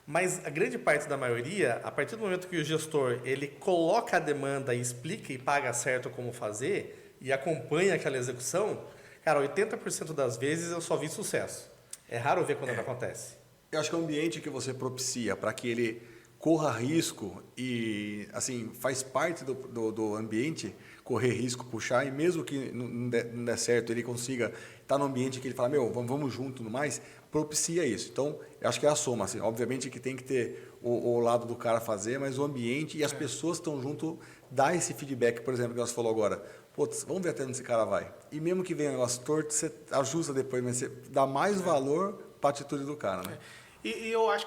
Mas a grande parte da maioria, a partir do momento que o gestor, ele coloca a demanda e explica e paga certo como fazer... e acompanha aquela execução, cara, 80% das vezes eu só vi sucesso. É raro ver quando não acontece. Eu acho que o ambiente que você propicia para que ele corra risco e, assim, faz parte do ambiente correr risco, puxar, e mesmo que não der certo, ele consiga estar no ambiente que ele fala, vamos junto e tudo mais, propicia isso. Então, eu acho que é a soma, assim, obviamente que tem que ter o lado do cara fazer, mas o ambiente e as pessoas estão junto, dá esse feedback, por exemplo, que nós falou agora, putz, vamos ver até onde esse cara vai. E mesmo que venha um negócio torto, você ajusta depois, mas você dá mais valor para a atitude do cara, né? E eu acho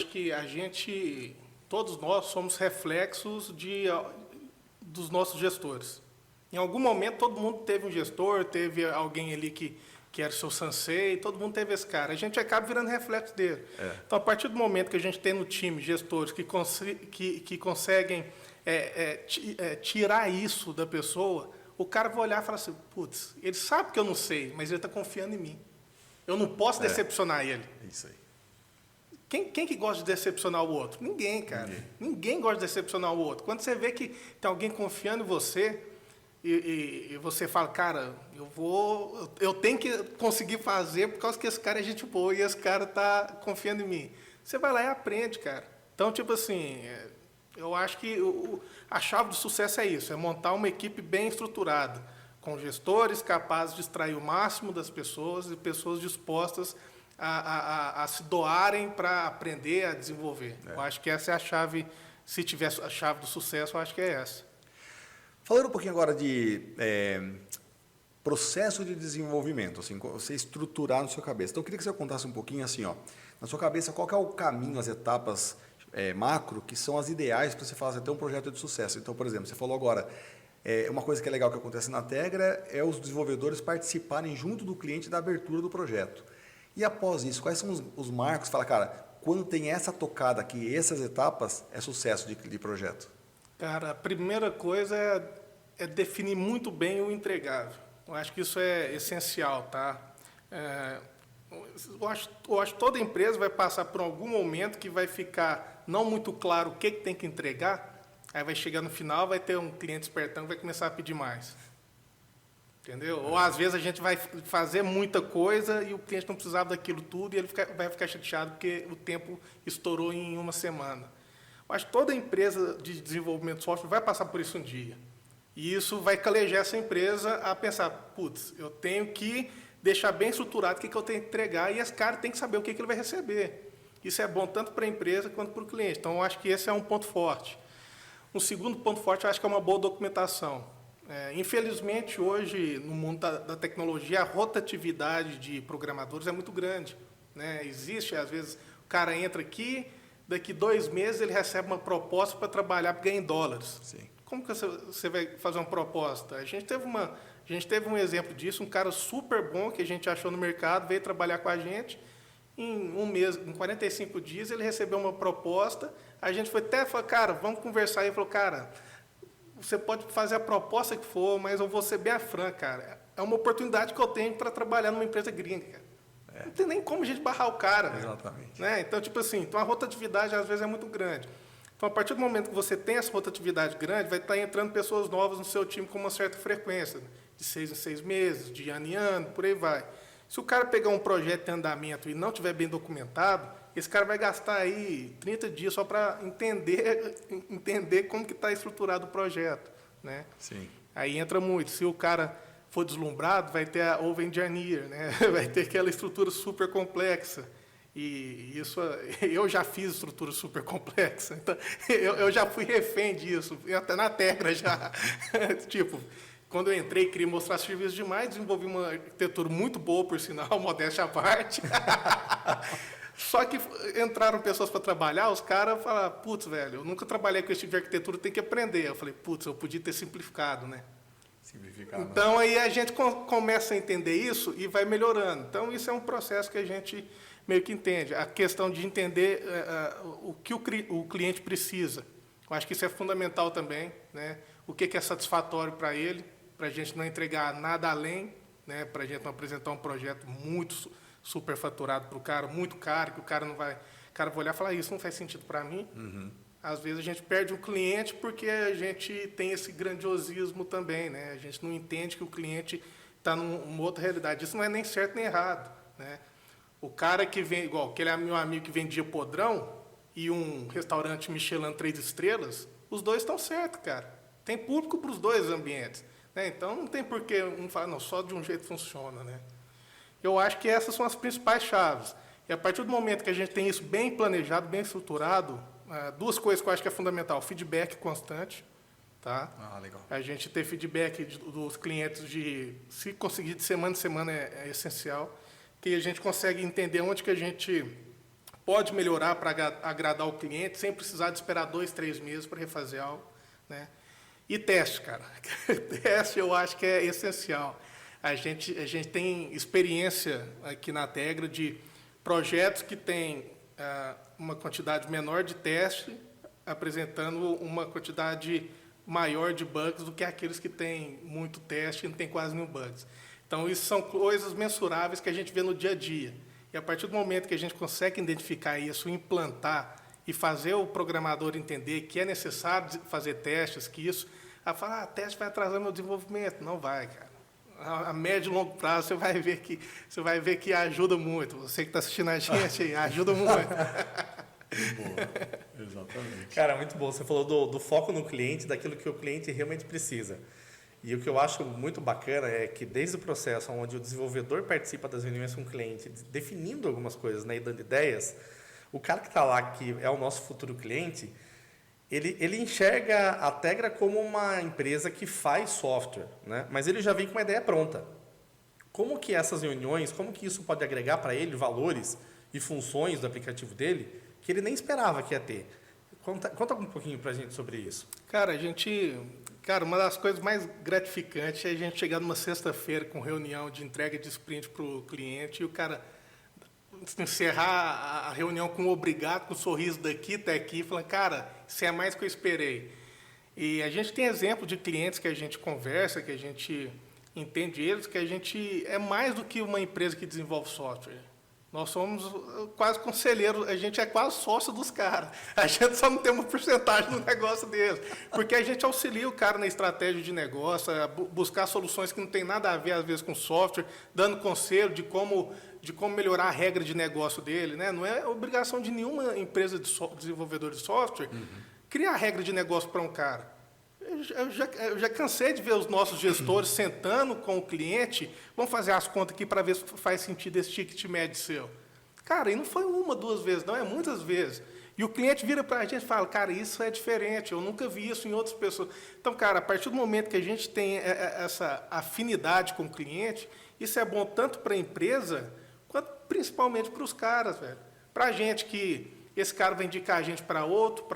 que a gente, todos nós somos reflexos dos nossos gestores. Em algum momento todo mundo teve um gestor, teve alguém ali que que era o seu sensei, todo mundo teve esse cara. A gente acaba virando reflexo dele. Então, a partir do momento que a gente tem no time gestores que conseguem tirar isso da pessoa, o cara vai olhar e falar assim, putz, ele sabe que eu não sei, mas ele está confiando em mim. Eu não posso decepcionar ele. Isso aí. Quem que gosta de decepcionar o outro? Ninguém, cara. Ninguém gosta de decepcionar o outro. Quando você vê que tem alguém confiando em você e você fala, cara, eu tenho que conseguir fazer por causa que esse cara é gente boa e esse cara está confiando em mim. Você vai lá e aprende, cara. Então, tipo assim, eu acho que a chave do sucesso é isso, é montar uma equipe bem estruturada, com gestores capazes de extrair o máximo das pessoas e pessoas dispostas a se doarem para aprender, a desenvolver. Eu acho que essa é a chave, se tiver a chave do sucesso, eu acho que é essa. Falando um pouquinho agora de processo de desenvolvimento, assim, você estruturar na sua cabeça. Então, eu queria que você contasse um pouquinho assim, ó, na sua cabeça, qual que é o caminho, as etapas macro, que são as ideais para você fazer ter um projeto de sucesso. Então, por exemplo, você falou agora, uma coisa que é legal que acontece na Tegra é os desenvolvedores participarem junto do cliente da abertura do projeto. E após isso, quais são os marcos? Fala, cara, quando tem essa tocada aqui, essas etapas, é sucesso de projeto. Cara, a primeira coisa é definir muito bem o entregável. Eu acho que isso é essencial, tá? Eu acho que toda empresa vai passar por algum momento que vai ficar não muito claro o que tem que entregar, aí vai chegar no final, vai ter um cliente espertão que vai começar a pedir mais. Entendeu? Ou às vezes a gente vai fazer muita coisa e o cliente não precisava daquilo tudo e ele vai ficar chateado porque o tempo estourou em uma semana. Eu acho que toda empresa de desenvolvimento de software vai passar por isso um dia. E isso vai calejar essa empresa a pensar, putz, eu tenho que deixar bem estruturado o que eu tenho que entregar e esse cara tem que saber o que ele vai receber. Isso é bom tanto para a empresa quanto para o cliente. Então, eu acho que esse é um ponto forte. Um segundo ponto forte, eu acho que é uma boa documentação. Infelizmente, hoje, no mundo da tecnologia, a rotatividade de programadores é muito grande. Né? Existe, às vezes, o cara entra aqui, daqui 2 meses ele recebe uma proposta para trabalhar para ganhar em dólares. Sim. Como que você vai fazer uma proposta? A gente teve um exemplo disso, um cara super bom que a gente achou no mercado, veio trabalhar com a gente, em um mês, em 45 dias, ele recebeu uma proposta, a gente foi até falar, cara, vamos conversar, e ele falou, cara, você pode fazer a proposta que for, mas eu vou ser bem franco, cara. É uma oportunidade que eu tenho para trabalhar numa empresa gringa, cara. Não tem nem como a gente barrar o cara. Exatamente. Né? Então, tipo assim, a rotatividade às vezes é muito grande. Então, a partir do momento que você tem essa rotatividade grande, vai estar entrando pessoas novas no seu time com uma certa frequência, né? De 6 em 6 meses, de ano em ano, por aí vai. Se o cara pegar um projeto em andamento e não tiver bem documentado, esse cara vai gastar aí 30 dias só para entender como que está estruturado o projeto. Né? Sim. Aí entra muito. Se o cara for deslumbrado, vai ter a over-engineer, né? Vai ter aquela estrutura super complexa. E isso, eu já fiz estrutura super complexa, então eu já fui refém disso, até na Tegra já. Tipo, quando eu entrei, queria mostrar serviços demais, desenvolvi uma arquitetura muito boa, por sinal, modéstia à parte. Só que entraram pessoas para trabalhar, os caras falaram, putz, velho, eu nunca trabalhei com esse tipo de arquitetura, tem que aprender. Eu falei, putz, eu podia ter simplificado, né? Então, aí a gente começa a entender isso e vai melhorando. Então, isso é um processo que a gente meio que entende. A questão de entender o que o cliente precisa. Eu acho que isso é fundamental também, né? O que é satisfatório para ele, para a gente não entregar nada além, né? Para a gente não apresentar um projeto muito superfaturado para o cara, muito caro, que o cara vai olhar e falar, isso não faz sentido para mim. Uhum. Às vezes a gente perde um cliente porque a gente tem esse grandiosismo também, né? A gente não entende que o cliente está numa outra realidade. Isso não é nem certo nem errado, né? O cara que vem, igual aquele meu amigo que vendia podrão e um restaurante Michelin 3 estrelas, os dois estão certos, cara. Tem público para os dois ambientes, né? Então não tem por que um falar, não, só de um jeito funciona, né? Eu acho que essas são as principais chaves. E a partir do momento que a gente tem isso bem planejado, bem estruturado, 2 coisas que eu acho que é fundamental. Feedback constante. Tá? Legal. A gente ter feedback dos clientes, se conseguir de semana em semana é essencial. Que a gente consegue entender onde que a gente pode melhorar para agradar o cliente, sem precisar de esperar 2, 3 meses para refazer algo. Né? E teste, cara. Teste eu acho que é essencial. A gente tem experiência aqui na Tegra de projetos que têm uma quantidade menor de teste, apresentando uma quantidade maior de bugs do que aqueles que têm muito teste e não tem quase nenhum bugs. Então, isso são coisas mensuráveis que a gente vê no dia a dia. E a partir do momento que a gente consegue identificar isso, implantar e fazer o programador entender que é necessário fazer testes, que isso... fala, teste vai atrasar meu desenvolvimento. Não vai, cara. A médio e longo prazo você vai ver que ajuda muito. Você que está assistindo a gente aí, ajuda muito. Boa, exatamente. Cara, muito bom. Você falou do foco no cliente, daquilo que o cliente realmente precisa. E o que eu acho muito bacana é que desde o processo onde o desenvolvedor participa das reuniões com o cliente, definindo algumas coisas, né, e dando ideias, o cara que está lá, que é o nosso futuro cliente, ele enxerga a Tegra como uma empresa que faz software, né? Mas ele já vem com uma ideia pronta. Como que essas reuniões, como que isso pode agregar para ele valores e funções do aplicativo dele que ele nem esperava que ia ter? Conta um pouquinho para a gente sobre isso. Cara, uma das coisas mais gratificantes é a gente chegar numa sexta-feira com reunião de entrega de sprint para o cliente e o cara encerrar a reunião com um obrigado, com um sorriso daqui até aqui, falando, cara, isso é mais que eu esperei. E a gente tem exemplo de clientes que a gente conversa, que a gente entende eles, que a gente é mais do que uma empresa que desenvolve software. Nós somos quase conselheiros, a gente é quase sócio dos caras. A gente só não tem uma porcentagem no negócio deles. Porque a gente auxilia o cara na estratégia de negócio, a buscar soluções que não tem nada a ver, às vezes, com software, dando conselho de como melhorar a regra de negócio dele. Né? Não é obrigação de nenhuma empresa de desenvolvedor de software criar regra de negócio para um cara. Eu já cansei de ver os nossos gestores sentando com o cliente, vamos fazer as contas aqui para ver se faz sentido esse ticket médio seu. Cara, e não foi uma, duas vezes, não, é muitas vezes. E o cliente vira para a gente e fala, cara, isso é diferente, eu nunca vi isso em outras pessoas. Então, cara, a partir do momento que a gente tem essa afinidade com o cliente, isso é bom tanto para a empresa, quanto principalmente para os caras, velho. Para a gente que esse cara vai indicar a gente para outro,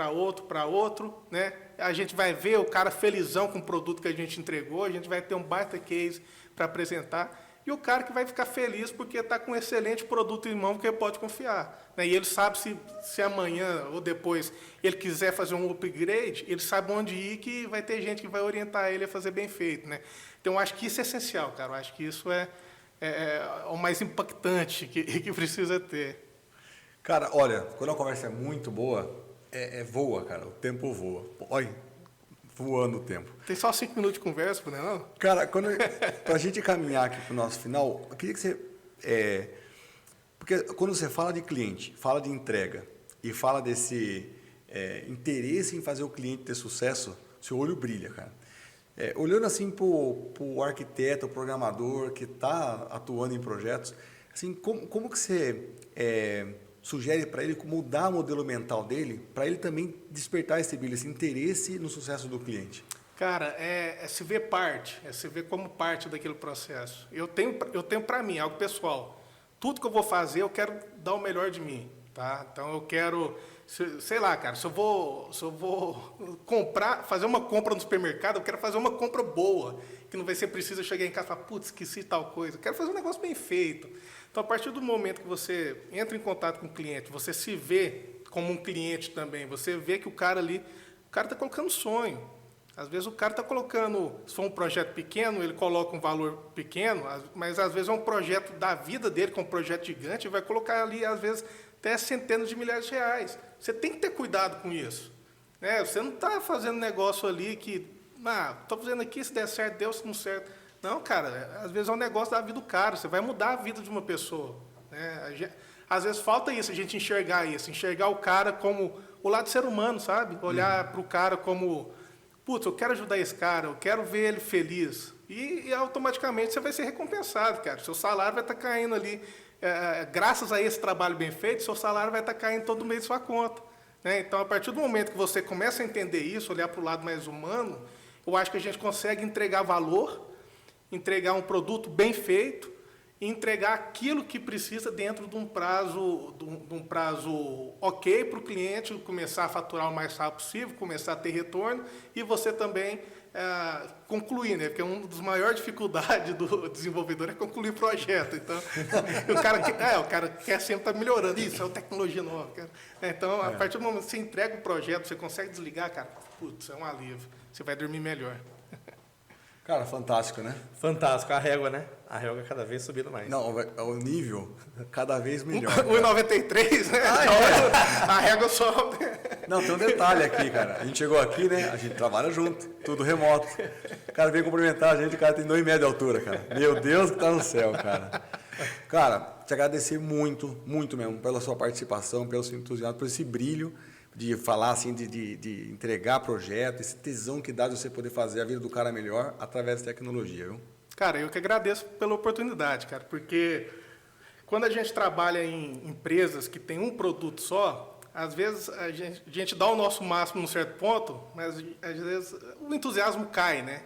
né? A gente vai ver o cara felizão com o produto que a gente entregou, a gente vai ter um baita case para apresentar, e o cara que vai ficar feliz porque está com um excelente produto em mão que ele pode confiar. Né? E ele sabe se amanhã ou depois ele quiser fazer um upgrade, ele sabe onde ir, que vai ter gente que vai orientar ele a fazer bem feito. Né? Então, eu acho que isso é essencial, cara. Eu acho que isso é o mais impactante que precisa ter. Cara, olha, quando a conversa é muito boa, voa, cara, o tempo voa. Olha, voando o tempo. Tem só 5 minutos de conversa, né? Não? Cara, pra gente caminhar aqui pro nosso final, eu queria que você... porque quando você fala de cliente, fala de entrega e fala desse interesse em fazer o cliente ter sucesso, seu olho brilha, cara. Olhando assim pro arquiteto, o programador que está atuando em projetos, assim, como que você... sugere para ele mudar o modelo mental dele, para ele também despertar esse interesse no sucesso do cliente? Cara, se ver parte, se ver como parte daquele processo. Eu tenho para mim, algo pessoal. Tudo que eu vou fazer, eu quero dar o melhor de mim. Tá? Então, eu quero, sei lá, cara, se eu vou fazer uma compra no supermercado, eu quero fazer uma compra boa, que não vai ser preciso eu chegar em casa e falar, putz, esqueci tal coisa. Eu quero fazer um negócio bem feito. Então, a partir do momento que você entra em contato com o cliente, você se vê como um cliente também, você vê que o cara está colocando sonho. Às vezes o cara está colocando, se for um projeto pequeno, ele coloca um valor pequeno, mas às vezes é um projeto da vida dele, que é um projeto gigante, e vai colocar ali, às vezes, até centenas de milhares de reais. Você tem que ter cuidado com isso. Né? Você não está fazendo negócio ali que, estou fazendo aqui, se der certo, deu, se não certo. Não, cara, às vezes é um negócio da vida do cara, você vai mudar a vida de uma pessoa. Né? Às vezes falta isso, a gente enxergar o cara como o lado ser humano, sabe? Olhar para o cara como, putz, eu quero ajudar esse cara, eu quero ver ele feliz. E automaticamente você vai ser recompensado, cara. Seu salário vai estar caindo ali, graças a esse trabalho bem feito, seu salário vai estar caindo todo mês sua conta. Né? Então, a partir do momento que você começa a entender isso, olhar para o lado mais humano, eu acho que a gente consegue entregar valor, entregar um produto bem feito e entregar aquilo que precisa dentro de um prazo ok para o cliente começar a faturar o mais rápido possível, começar a ter retorno e você também concluir, né? Porque uma das maiores dificuldades do desenvolvedor é concluir projeto. Então, o cara quer sempre estar melhorando. Isso é uma tecnologia nova. Cara. Então, a partir do momento que você entrega o projeto, você consegue desligar, cara, putz, é um alívio. Você vai dormir melhor. Cara, fantástico, né? Fantástico. A régua, né? A régua cada vez subindo mais. Não, o nível cada vez melhor. 1,93, né? A régua sobe. Não, tem um detalhe aqui, cara. A gente chegou aqui, né? A gente trabalha junto, tudo remoto. O cara veio cumprimentar a gente, o cara tem 2,5 metros de altura, cara. Meu Deus que tá no céu, cara. Cara, te agradecer muito, muito mesmo pela sua participação, pelo seu entusiasmo, por esse brilho de falar assim, de entregar projeto, esse tesão que dá de você poder fazer a vida do cara melhor através da tecnologia, viu? Cara, eu que agradeço pela oportunidade, cara, porque quando a gente trabalha em empresas que tem um produto só, às vezes a gente dá o nosso máximo num certo ponto, mas às vezes o entusiasmo cai, né?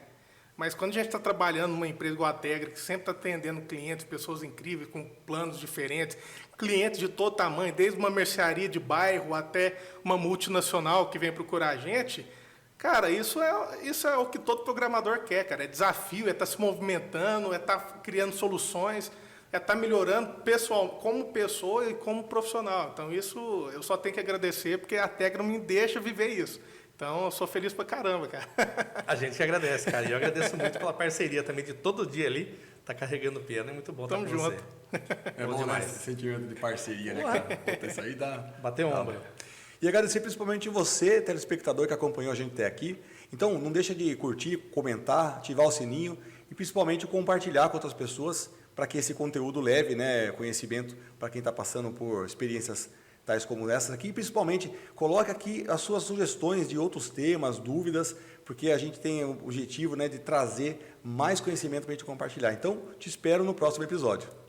Mas quando a gente está trabalhando numa empresa igual a Tegra, que sempre está atendendo clientes, pessoas incríveis, com planos diferentes, clientes de todo tamanho, desde uma mercearia de bairro até uma multinacional que vem procurar a gente, cara, isso é o que todo programador quer, cara. É desafio, é estar se movimentando, é estar criando soluções, é estar melhorando como pessoa e como profissional. Então, isso eu só tenho que agradecer, porque a Tegra me deixa viver isso. Então, eu sou feliz pra caramba, cara. A gente que agradece, cara. E eu agradeço muito pela parceria também de todo dia ali. Tá carregando piano, é muito bom estar com junto. você. É bom demais esse sentimento de parceria, né, cara? Puta, isso aí dá... Bater ombro. E agradecer principalmente você, telespectador que acompanhou a gente até aqui. Então, não deixa de curtir, comentar, ativar o sininho e principalmente compartilhar com outras pessoas para que esse conteúdo leve, né, conhecimento para quem está passando por experiências tais como essas aqui. E principalmente, coloque aqui as suas sugestões de outros temas, dúvidas, porque a gente tem o objetivo, né, de trazer mais conhecimento para a gente compartilhar. Então, te espero no próximo episódio.